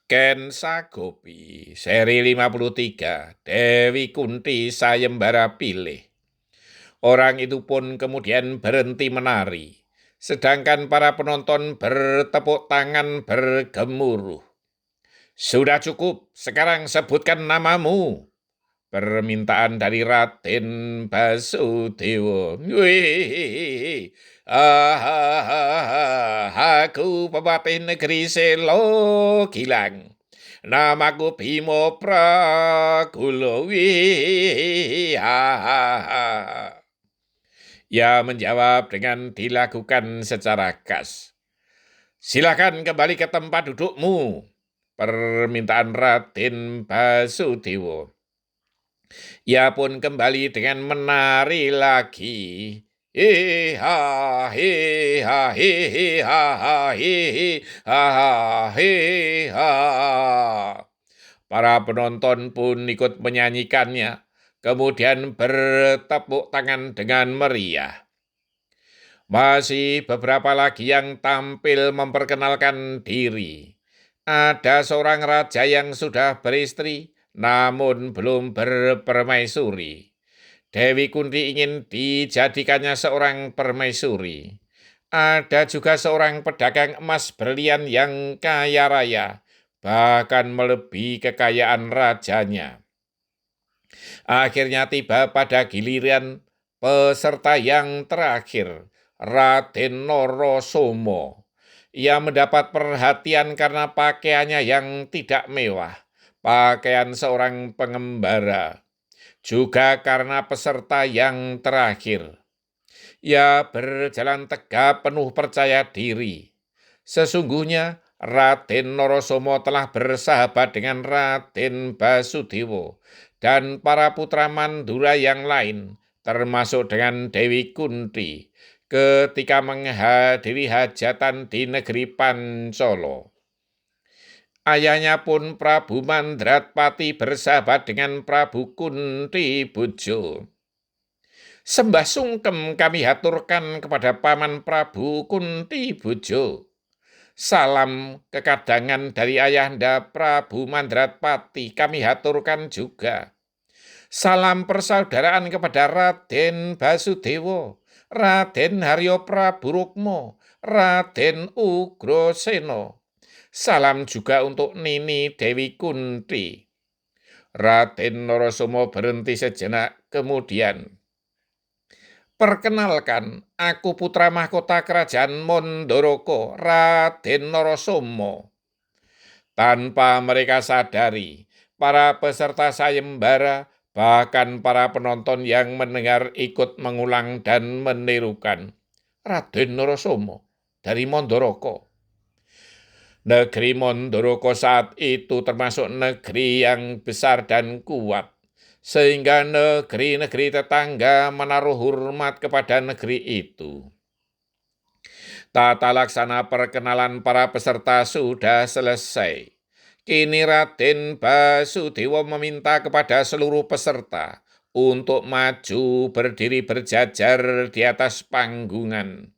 Ken Sagopi, seri 53, Dewi Kunti Sayembara pilih. Orang itu pun kemudian berhenti menari, sedangkan para penonton bertepuk tangan bergemuruh. Sudah cukup, sekarang sebutkan namamu. Permintaan dari Raden Basudewa. Wih, aku pepatih negeri Selo Gilang. Namaku Bimo Prakulo. Ia menjawab dengan dilakukan secara khas. Silakan kembali ke tempat dudukmu. Permintaan Raden Basudewa. Ia pun kembali dengan menari lagi. Heha, heha, heha, heha, heha. Para penonton pun ikut menyanyikannya, kemudian bertepuk tangan dengan meriah. Masih beberapa lagi yang tampil memperkenalkan diri. Ada seorang raja yang sudah beristri, namun belum berpermaisuri. Dewi Kunti ingin dijadikannya seorang permaisuri. Ada juga seorang pedagang emas berlian yang kaya raya, bahkan melebihi kekayaan rajanya. Akhirnya tiba pada giliran peserta yang terakhir, Raden Norosomo. Ia mendapat perhatian karena pakaiannya yang tidak mewah, pakaian seorang pengembara. Juga karena peserta yang terakhir. Ia berjalan tegap penuh percaya diri. Sesungguhnya Raden Norosomo telah bersahabat dengan Raden Basudewa dan para putra Mandura yang lain, termasuk dengan Dewi Kunti, ketika menghadiri hajatan di negeri Pancolo. Ayahnya pun Prabu Mandratpati bersahabat dengan Prabu Kunti Bojo. Sembah sungkem kami haturkan kepada Paman Prabu Kunti Bojo. Salam kekadangan dari Ayahanda Prabu Mandratpati kami haturkan juga. Salam persaudaraan kepada Raden Basudewa, Raden Haryo Prabu Rukmo, Raden Ugrasena. Salam juga untuk Nini Dewi Kunti. Raden Norosomo berhenti sejenak kemudian. Perkenalkan, aku putra mahkota kerajaan Mondoroko, Raden Norosomo. Tanpa mereka sadari, para peserta sayembara, bahkan para penonton yang mendengar ikut mengulang dan menirukan. Raden Norosomo dari Mondoroko. Negeri Mondoroko saat itu termasuk negeri yang besar dan kuat, sehingga negeri-negeri tetangga menaruh hormat kepada negeri itu. Tata laksana perkenalan para peserta sudah selesai. Kini Raden Basudewa meminta kepada seluruh peserta untuk maju berdiri berjajar di atas panggungan.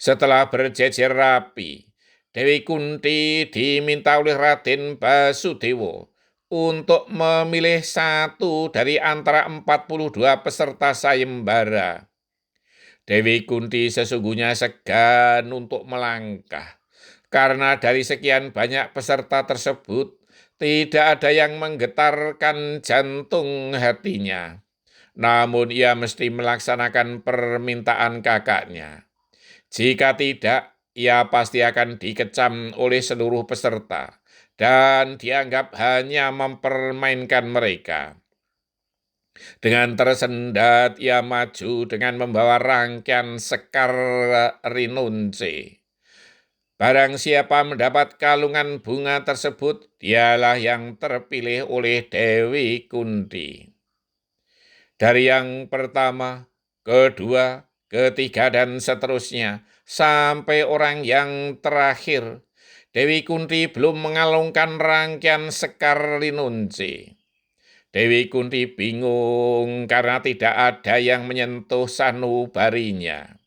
Setelah berjejer rapi, Dewi Kunti diminta oleh Raden Basudewa untuk memilih satu dari antara 42 peserta sayembara. Dewi Kunti sesungguhnya segan untuk melangkah, karena dari sekian banyak peserta tersebut, tidak ada yang menggetarkan jantung hatinya. Namun ia mesti melaksanakan permintaan kakaknya. Jika tidak, ia pasti akan dikecam oleh seluruh peserta dan dianggap hanya mempermainkan mereka. Dengan tersendat, ia maju dengan membawa rangkaian sekar rinunce. Barang siapa mendapat kalungan bunga tersebut, dialah yang terpilih oleh Dewi Kunti. Dari yang pertama, kedua, ketiga, dan seterusnya, sampai orang yang terakhir, Dewi Kunti belum mengalungkan rangkaian sekar rinunce. Dewi Kunti bingung karena tidak ada yang menyentuh sanubarinya.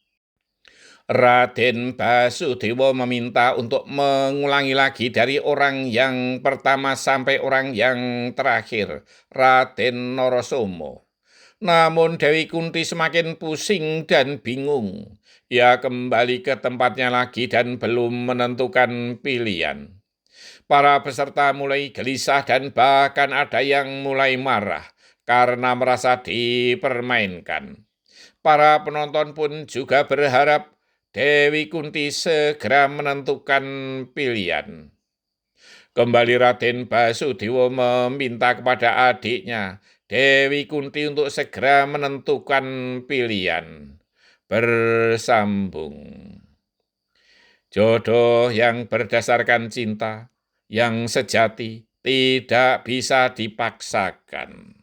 Raden Basudewa meminta untuk mengulangi lagi dari orang yang pertama sampai orang yang terakhir, Raden Narasomo. Namun Dewi Kunti semakin pusing dan bingung. Ia kembali ke tempatnya lagi dan belum menentukan pilihan. Para peserta mulai gelisah dan bahkan ada yang mulai marah karena merasa dipermainkan. Para penonton pun juga berharap Dewi Kunti segera menentukan pilihan. Kembali Raden Basudewa meminta kepada adiknya, Dewi Kunti, untuk segera menentukan pilihan. Bersambung. Jodoh yang berdasarkan cinta, yang sejati, tidak bisa dipaksakan.